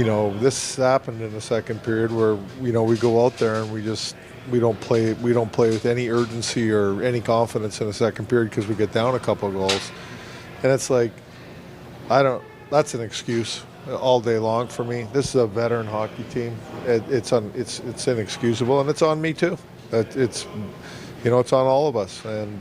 this happened in the second period where, we go out there and we don't play with any urgency or any confidence in the second period because we get down a couple of goals. And it's like, that's an excuse all day long for me. This is a veteran hockey team. It's inexcusable, and it's on me too. It's on all of us. And,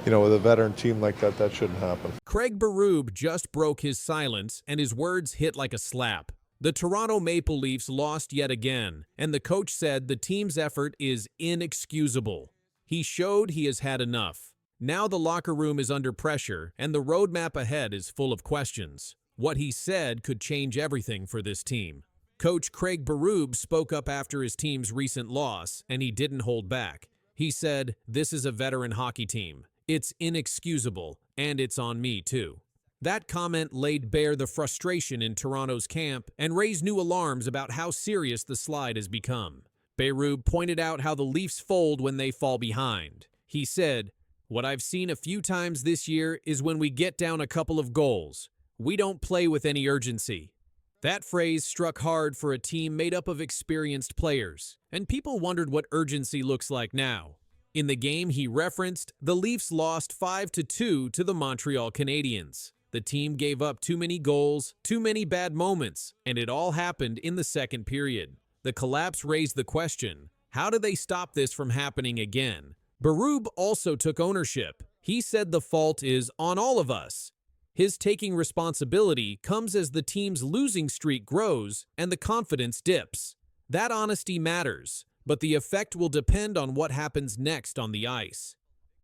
with a veteran team like that, that shouldn't happen. Craig Berube just broke his silence, and his words hit like a slap. The Toronto Maple Leafs lost yet again, and the coach said the team's effort is inexcusable. He showed he has had enough. Now the locker room is under pressure, and the roadmap ahead is full of questions. What he said could change everything for this team. Coach Craig Berube spoke up after his team's recent loss, and he didn't hold back. He said, "This is a veteran hockey team. It's inexcusable, and it's on me too." That comment laid bare the frustration in Toronto's camp and raised new alarms about how serious the slide has become. Berube pointed out how the Leafs fold when they fall behind. He said, "What I've seen a few times this year is when we get down a couple of goals, we don't play with any urgency." That phrase struck hard for a team made up of experienced players, and people wondered what urgency looks like now. In the game he referenced, the Leafs lost 5-2 to the Montreal Canadiens. The team gave up too many goals, too many bad moments, and it all happened in the second period. The collapse raised the question, how do they stop this from happening again? Berube also took ownership. He said the fault is on all of us. His taking responsibility comes as the team's losing streak grows and the confidence dips. That honesty matters, but the effect will depend on what happens next on the ice.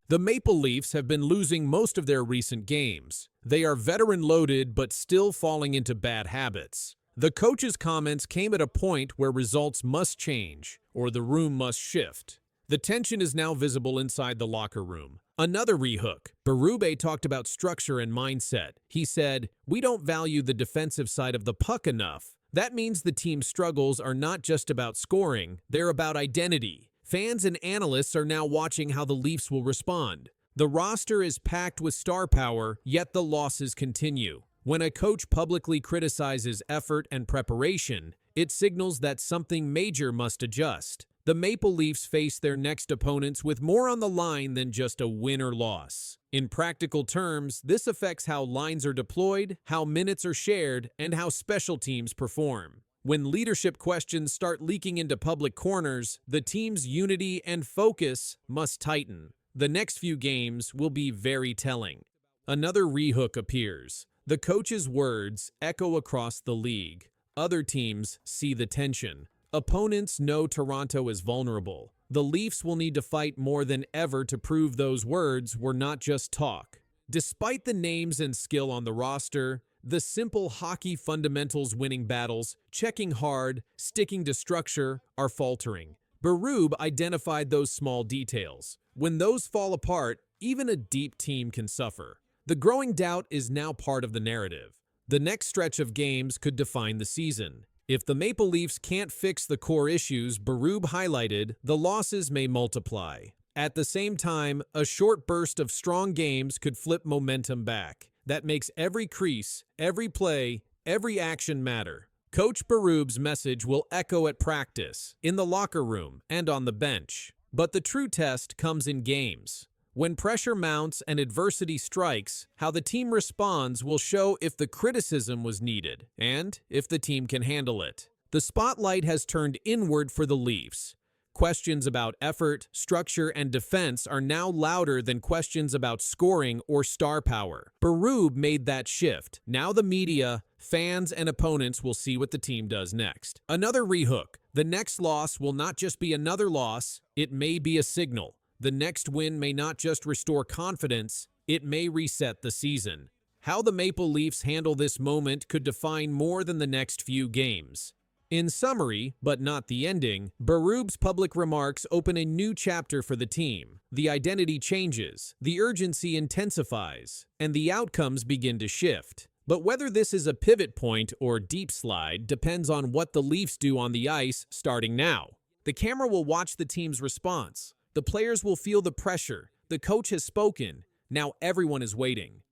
The Maple Leafs have been losing most of their recent games. They are veteran-loaded but still falling into bad habits. The coach's comments came at a point where results must change, or the room must shift. The tension is now visible inside the locker room. Another rehook. Berube talked about structure and mindset. He said, "We don't value the defensive side of the puck enough. That means the team's struggles are not just about scoring, they're about identity." Fans and analysts are now watching how the Leafs will respond. The roster is packed with star power, yet the losses continue. When a coach publicly criticizes effort and preparation, it signals that something major must adjust. The Maple Leafs face their next opponents with more on the line than just a win or loss. In practical terms, this affects how lines are deployed, how minutes are shared, and how special teams perform. When leadership questions start leaking into public corners, the team's unity and focus must tighten. The next few games will be very telling. Another rehook appears. The coach's words echo across the league. Other teams see the tension. Opponents know Toronto is vulnerable. The Leafs will need to fight more than ever to prove those words were not just talk. Despite the names and skill on the roster, the simple hockey fundamentals winning battles, checking hard, sticking to structure, are faltering. Berube identified those small details. When those fall apart, even a deep team can suffer. The growing doubt is now part of the narrative. The next stretch of games could define the season. If the Maple Leafs can't fix the core issues Berube highlighted, the losses may multiply. At the same time, a short burst of strong games could flip momentum back. That makes every crease, every play, every action matter. Coach Berube's message will echo at practice, in the locker room, and on the bench. But the true test comes in games. When pressure mounts and adversity strikes, how the team responds will show if the criticism was needed and if the team can handle it. The spotlight has turned inward for the Leafs. Questions about effort, structure, and defense are now louder than questions about scoring or star power. Berube made that shift. Now the media, fans, and opponents will see what the team does next. Another rehook. The next loss will not just be another loss, it may be a signal. The next win may not just restore confidence, it may reset the season. How the Maple Leafs handle this moment could define more than the next few games. In summary, but not the ending, Berube's public remarks open a new chapter for the team. The identity changes, the urgency intensifies, and the outcomes begin to shift. But whether this is a pivot point or deep slide depends on what the Leafs do on the ice starting now. The camera will watch the team's response. The players will feel the pressure. The coach has spoken. Now everyone is waiting.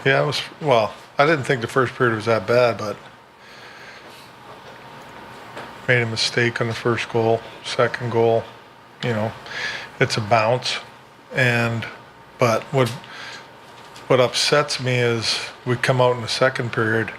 Yeah, I didn't think the first period was that bad, but made a mistake on the first goal, second goal, it's a bounce. But what upsets me is we come out in the second period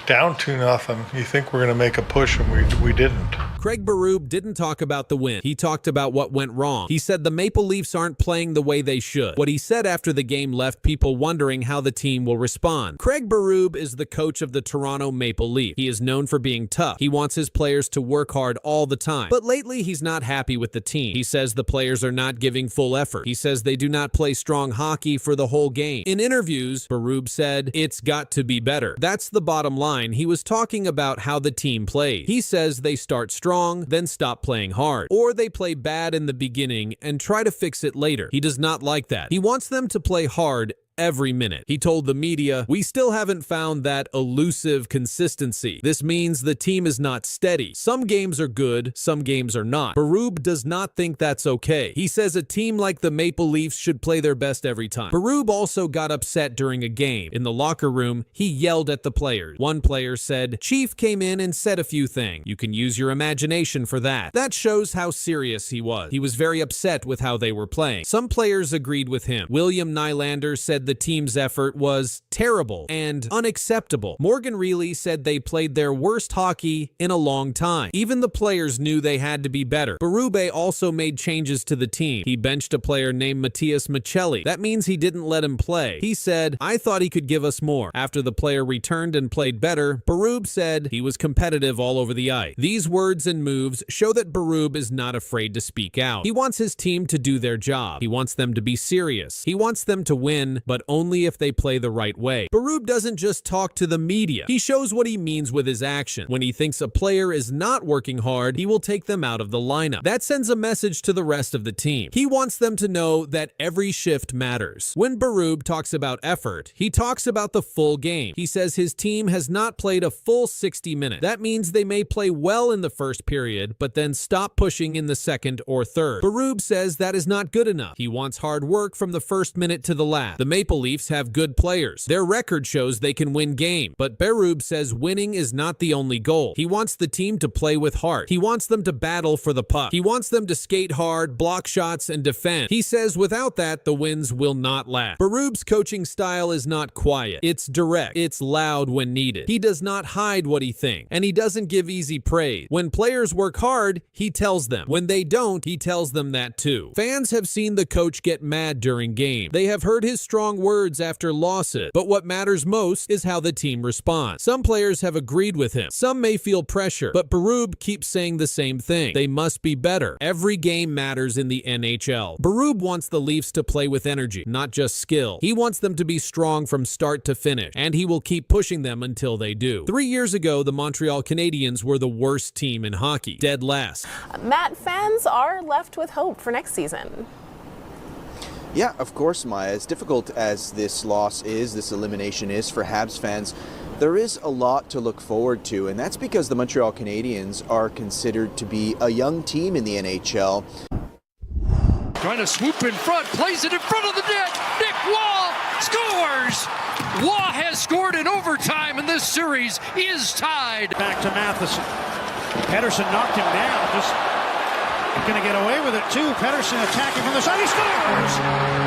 down 2-0. You think we're going to make a push, and we didn't. Craig Berube didn't talk about the win. He talked about what went wrong. He said the Maple Leafs aren't playing the way they should. What he said after the game left people wondering how the team will respond. Craig Berube is the coach of the Toronto Maple Leafs. He is known for being tough. He wants his players to work hard all the time. But lately, he's not happy with the team. He says the players are not giving full effort. He says they do not play strong hockey for the whole game. In interviews, Berube said, "It's got to be better." That's the bottom line. He was talking about how the team plays. He says they start strong, then stop playing hard. Or they play bad in the beginning and try to fix it later. He does not like that. He wants them to play hard every minute. He told the media, "We still haven't found that elusive consistency. This means the team is not steady. Some games are good, some games are not." Berube does not think that's okay. He says a team like the Maple Leafs should play their best every time. Berube also got upset during a game. In the locker room, he yelled at the players. One player said, "Chief came in and said a few things. You can use your imagination for that." That shows how serious he was. He was very upset with how they were playing. Some players agreed with him. William Nylander said the team's effort was terrible and unacceptable. Morgan Reilly said they played their worst hockey in a long time. Even the players knew they had to be better. Berube also made changes to the team. He benched a player named Matias Michelli. That means he didn't let him play. He said, "I thought he could give us more." After the player returned and played better, Berube said he was competitive all over the ice. These words and moves show that Berube is not afraid to speak out. He wants his team to do their job. He wants them to be serious. He wants them to win, but only if they play the right way. Berube doesn't just talk to the media. He shows what he means with his action. When he thinks a player is not working hard, he will take them out of the lineup. That sends a message to the rest of the team. He wants them to know that every shift matters. When Berube talks about effort, he talks about the full game. He says his team has not played a full 60 minutes. That means they may play well in the first period, but then stop pushing in the second or third. Berube says that is not good enough. He wants hard work from the first minute to the last. The Maple Leafs have good players. Their record shows they can win games, but Berube says winning is not the only goal. He wants the team to play with heart. He wants them to battle for the puck. He wants them to skate hard, block shots, and defend. He says without that, the wins will not last. Berube's coaching style is not quiet. It's direct. It's loud when needed. He does not hide what he thinks, and he doesn't give easy praise. When players work hard, he tells them. When they don't, he tells them that too. Fans have seen the coach get mad during games. They have heard his strong words after losses, but what matters most is how the team responds. Some players have agreed with him. Some may feel pressure, but Berube keeps saying the same thing. They must be better. Every game matters in the NHL. Berube wants the Leafs to play with energy, not just skill. He wants them to be strong from start to finish, and he will keep pushing them until they do. 3 years ago, the Montreal Canadiens were the worst team in hockey, dead last. Matt, fans are left with hope for next season. Yeah, of course, Maya. As difficult as this loss is, this elimination is for Habs fans, there is a lot to look forward to, and that's because the Montreal Canadiens are considered to be a young team in the NHL. Trying to swoop in front, plays it in front of the net. Nick Waugh scores! Waugh has scored in overtime, and this series is tied. Back to Matheson. Pedersen knocked him down. Just going to get away with it, too. Pedersen attacking from the side. He scores!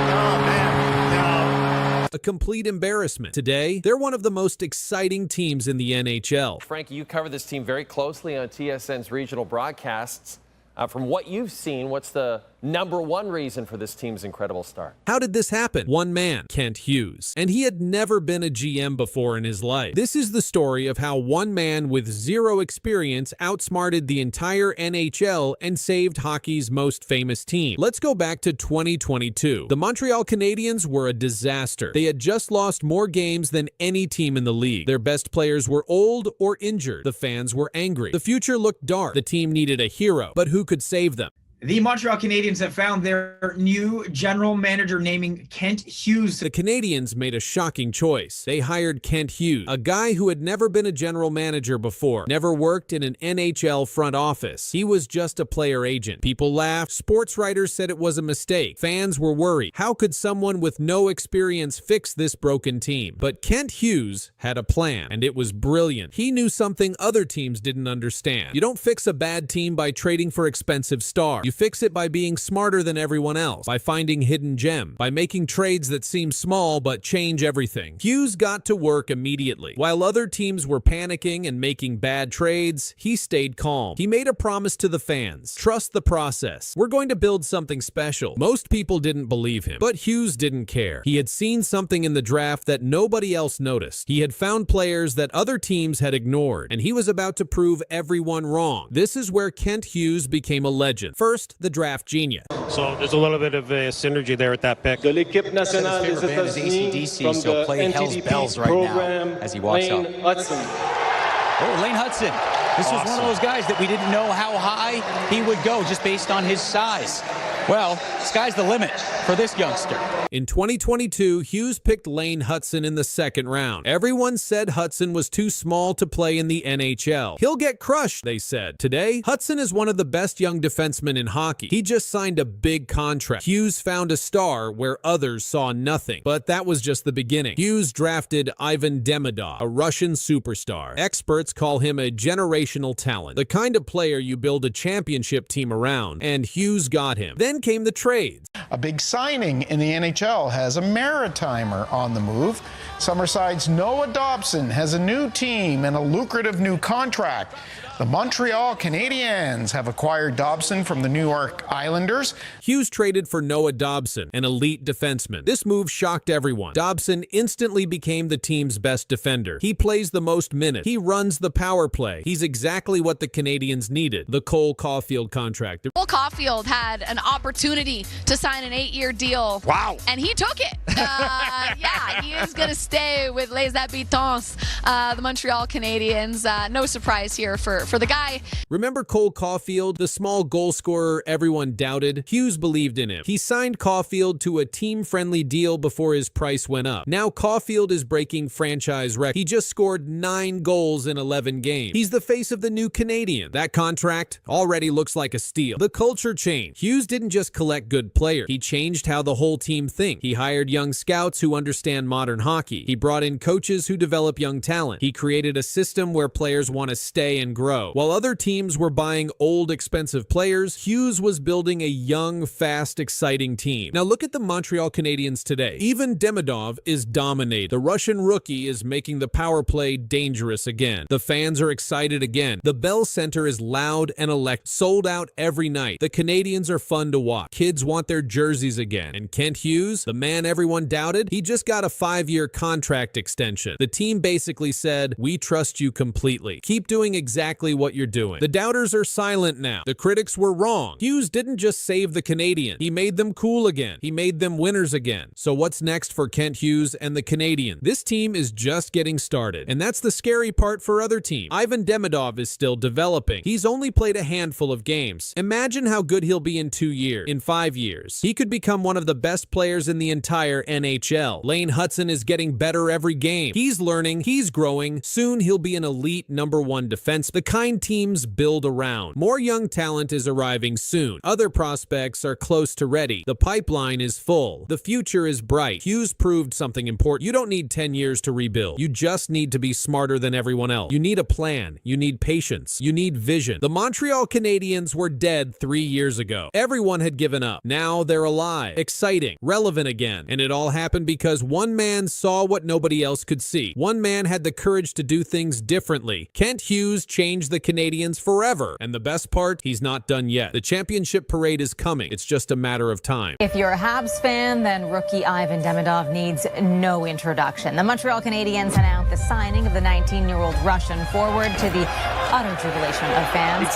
Oh, man. No. A complete embarrassment. Today, they're one of the most exciting teams in the NHL. Frankie, you cover this team very closely on TSN's regional broadcasts. From what you've seen, what's the #1 reason for this team's incredible start? How did this happen? One man, Kent Hughes, and he had never been a GM before in his life. This is the story of how one man with zero experience outsmarted the entire NHL and saved hockey's most famous team. Let's go back to 2022. The Montreal Canadiens were a disaster. They had just lost more games than any team in the league. Their best players were old or injured. The fans were angry. The future looked dark. The team needed a hero, but who could save them? The Montreal Canadiens have found their new general manager, naming Kent Hughes. The Canadiens made a shocking choice. They hired Kent Hughes, a guy who had never been a general manager before, never worked in an NHL front office. He was just a player agent. People laughed. Sports writers said it was a mistake. Fans were worried. How could someone with no experience fix this broken team? But Kent Hughes had a plan, and it was brilliant. He knew something other teams didn't understand. You don't fix a bad team by trading for expensive stars. You fix it by being smarter than everyone else, by finding hidden gems, by making trades that seem small but change everything. Hughes got to work immediately. While other teams were panicking and making bad trades, he stayed calm. He made a promise to the fans. Trust the process. We're going to build something special. Most people didn't believe him, but Hughes didn't care. He had seen something in the draft that nobody else noticed. He had found players that other teams had ignored, and he was about to prove everyone wrong. This is where Kent Hughes became a legend. First, the draft genius. So there's a little bit of a synergy there with that pick. His favorite band is AC/DC, so play Hell's Bells right now as he walks out. Oh, Lane Hudson. This was one of those guys that we didn't know how high he would go just based on his size. Well, sky's the limit for this youngster. In 2022, Hughes picked Lane Hudson in the second round. Everyone said Hudson was too small to play in the NHL. He'll get crushed, they said. Today, Hudson is one of the best young defensemen in hockey. He just signed a big contract. Hughes found a star where others saw nothing. But that was just the beginning. Hughes drafted Ivan Demidov, a Russian superstar. Experts call him a generational talent, the kind of player you build a championship team around, and Hughes got him. Then came the trades. A big signing in the NHL has a Maritimer on the move. Summerside's Noah Dobson has a new team and a lucrative new contract. The Montreal Canadiens have acquired Dobson from the New York Islanders. Hughes traded for Noah Dobson, an elite defenseman. This move shocked everyone. Dobson instantly became the team's best defender. He plays the most minutes. He runs the power play. He's exactly what the Canadiens needed. The Cole Caulfield contract. Cole Caulfield had an opportunity to sign an 8-year deal. Wow. And he took it. Yeah, he is going to stay with Les Habitants, the Montreal Canadiens. No surprise here for the guy. Remember Cole Caulfield, the small goal scorer everyone doubted? Hughes believed in him. He signed Caulfield to a team-friendly deal before his price went up. Now Caulfield is breaking franchise record. He just scored 9 goals in 11 games. He's the face of the new Canadian. That contract already looks like a steal. The culture changed. Hughes didn't just collect good players. He changed how the whole team thinks. He hired young scouts who understand modern hockey. He brought in coaches who develop young talent. He created a system where players want to stay and grow. While other teams were buying old, expensive players, Hughes was building a young, fast, exciting team. Now look at the Montreal Canadiens today. Ivan Demidov is dominating. The Russian rookie is making the power play dangerous again. The fans are excited again. The Bell Center is loud and electric, sold out every night. The Canadiens are fun to watch. Kids want their jerseys again. And Kent Hughes, the man everyone doubted, he just got a 5-year contract extension. The team basically said, "We trust you completely. Keep doing exactly what you're doing." The doubters are silent now. The critics were wrong. Hughes didn't just save the Canadiens. He made them cool again. He made them winners again. So what's next for Kent Hughes and the Canadiens? This team is just getting started. And that's the scary part for other teams. Ivan Demidov is still developing. He's only played a handful of games. Imagine how good he'll be in 2 years, in 5 years. He could become one of the best players in the entire NHL. Lane Hudson is getting better every game. He's learning. He's growing. Soon he'll be an elite #1 defense. The kind teams build around. More young talent is arriving soon. Other prospects are close to ready. The pipeline is full. The future is bright. Hughes proved something important. You don't need 10 years to rebuild. You just need to be smarter than everyone else. You need a plan. You need patience. You need vision. The Montreal Canadiens were dead 3 years ago. Everyone had given up. Now they're alive, exciting, relevant again. And it all happened because one man saw what nobody else could see. One man had the courage to do things differently. Kent Hughes changed the Canadiens forever. And the best part, he's not done yet. The championship parade is coming. It's just a matter of time. If you're a Habs fan, then rookie Ivan Demidov needs no introduction. The Montreal Canadiens announced the signing of the 19-year-old Russian forward to the utter jubilation of fans.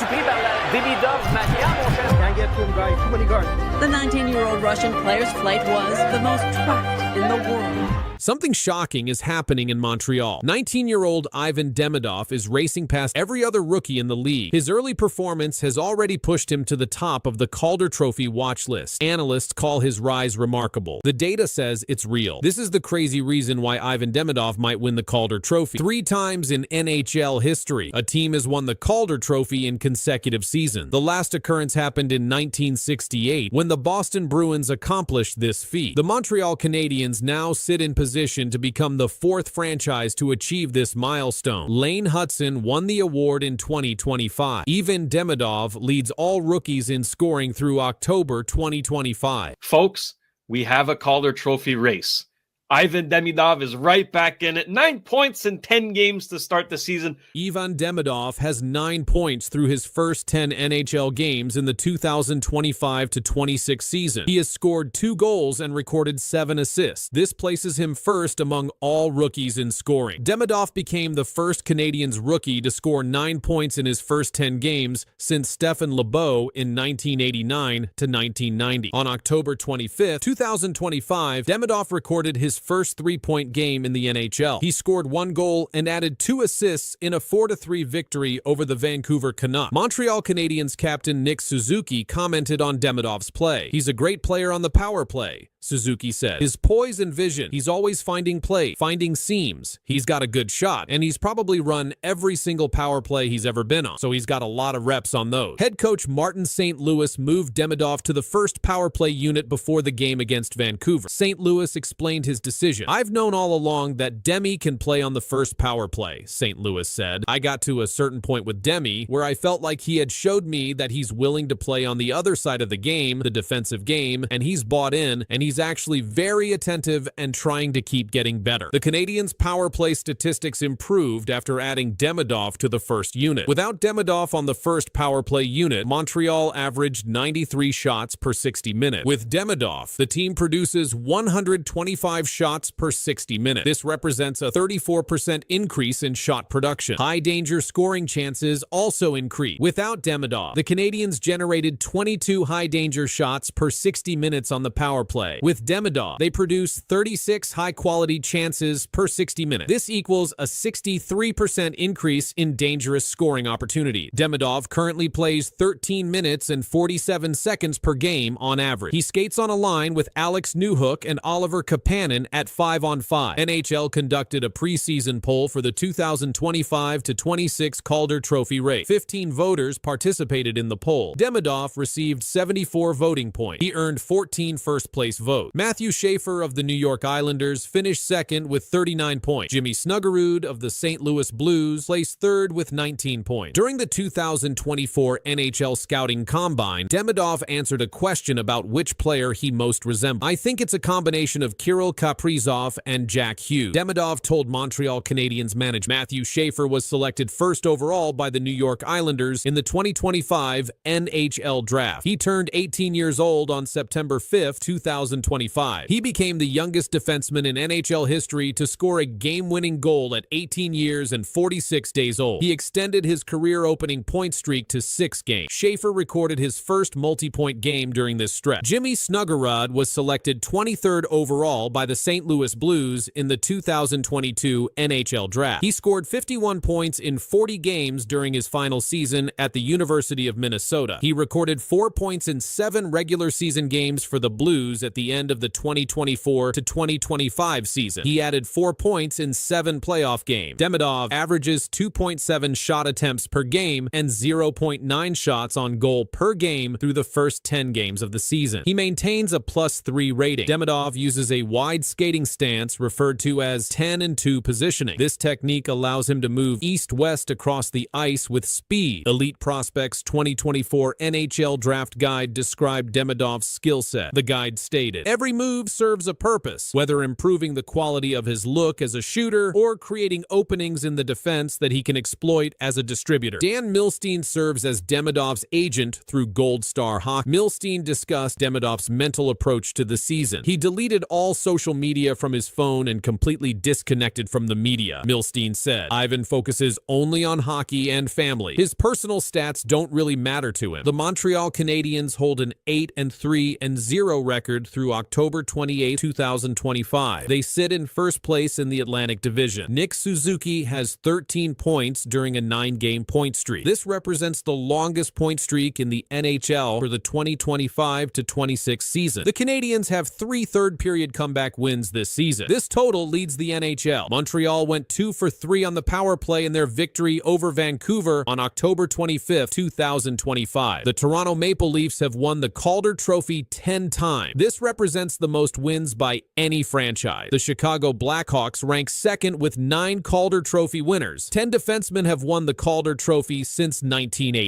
The 19-year-old Russian player's flight was the most tracked in the world. Something shocking is happening in Montreal. 19-year-old Ivan Demidov is racing past every other rookie in the league. His early performance has already pushed him to the top of the Calder Trophy watch list. Analysts call his rise remarkable. The data says it's real. This is the crazy reason why Ivan Demidov might win the Calder Trophy. 3 times in NHL history, a team has won the Calder Trophy in consecutive seasons. The last occurrence happened in 1968 when the Boston Bruins accomplished this feat. The Montreal Canadiens now sit in position to become the 4th franchise to achieve this milestone. Lane Hutson won the award in 2025. Ivan Demidov leads all rookies in scoring through October 2025. Folks, we have a Calder Trophy race. Ivan Demidov is right back in it. 9 points in 10 games to start the season. Ivan Demidov has 9 points through his first 10 NHL games in the 2025-26 season. He has scored 2 goals and recorded 7 assists. This places him first among all rookies in scoring. Demidov became the first Canadiens rookie to score 9 points in his first 10 games since Stephen Lebeau in 1989-1990. On October 25, 2025, Demidov recorded his first 3-point game in the NHL. He scored 1 goal and added 2 assists in a 4-3 victory over the Vancouver Canucks. Montreal Canadiens captain Nick Suzuki commented on Demidov's play. "He's a great player on the power play," Suzuki said. "His poise and vision, he's always finding play, finding seams. He's got a good shot, and he's probably run every single power play he's ever been on, so he's got a lot of reps on those." Head coach Martin St. Louis moved Demidov to the first power play unit before the game against Vancouver. St. Louis explained his decision. "I've known all along that Demi can play on the first power play," St. Louis said. "I got to a certain point with Demi where I felt like he had showed me that he's willing to play on the other side of the game, the defensive game, and he's bought in, and he's actually very attentive and trying to keep getting better." The Canadiens' power play statistics improved after adding Demidov to the first unit. Without Demidov on the first power play unit, Montreal averaged 93 shots per 60 minutes. With Demidov, the team produces 125 shots per 60 minutes. This represents a 34% increase in shot production. High danger scoring chances also increased. Without Demidov, the Canadiens generated 22 high danger shots per 60 minutes on the power play. With Demidov, they produce 36 high quality chances per 60 minutes. This equals a 63% increase in dangerous scoring opportunity. Demidov currently plays 13 minutes and 47 seconds per game on average. He skates on a line with Alex Newhook and Oliver Kapanen at 5-on-5. NHL conducted a preseason poll for the 2025-26 Calder Trophy race. 15 voters participated in the poll. Demidov received 74 voting points. He earned 14 first-place votes. Matthew Schaefer of the New York Islanders finished second with 39 points. Jimmy Snuggerud of the St. Louis Blues placed third with 19 points. During the 2024 NHL Scouting Combine, Demidov answered a question about which player he most resembled. "I think it's a combination of Kirill Kaprizov and Jack Hughes," Demidov told Montreal Canadiens manager. Matthew Schaefer was selected first overall by the New York Islanders in the 2025 NHL Draft. He turned 18 years old on September 5, 2025. He became the youngest defenseman in NHL history to score a game-winning goal at 18 years and 46 days old. He extended his career-opening point streak to 6 games. Schaefer recorded his first multi-point game during this stretch. Jimmy Snuggerud was selected 23rd overall by the St. Louis Blues in the 2022 NHL Draft. He scored 51 points in 40 games during his final season at the University of Minnesota. He recorded 4 points in 7 regular season games for the Blues at the end of the 2024-2025 season. He added 4 points in 7 playoff games. Demidov averages 2.7 shot attempts per game and 0.9 shots on goal per game through the first 10 games of the season. He maintains a +3 rating. Demidov uses a wide skating stance referred to as 10-2 positioning. This technique allows him to move east-west across the ice with speed. Elite Prospects 2024 NHL Draft Guide described Demidov's skill set. The guide stated, "Every move serves a purpose, whether improving the quality of his look as a shooter or creating openings in the defense that he can exploit as a distributor." Dan Milstein serves as Demidov's agent through Gold Star Hockey. Milstein discussed Demidov's mental approach to the season. "He deleted all social media from his phone and completely disconnected from the media," Milstein said. "Ivan focuses only on hockey and family. His personal stats don't really matter to him." The Montreal Canadiens hold an 8-3-0 record through through October 28, 2025. They sit in first place in the Atlantic Division. Nick Suzuki has 13 points during a 9-game point streak. This represents the longest point streak in the NHL for the 2025-26 season. The Canadiens have 3 third-period comeback wins this season. This total leads the NHL. Montreal went 2 for 3 on the power play in their victory over Vancouver on October 25, 2025. The Toronto Maple Leafs have won the Calder Trophy 10 times. This represents the most wins by any franchise. The Chicago Blackhawks rank second with 9 Calder Trophy winners. 10 defensemen have won the Calder Trophy since 1980.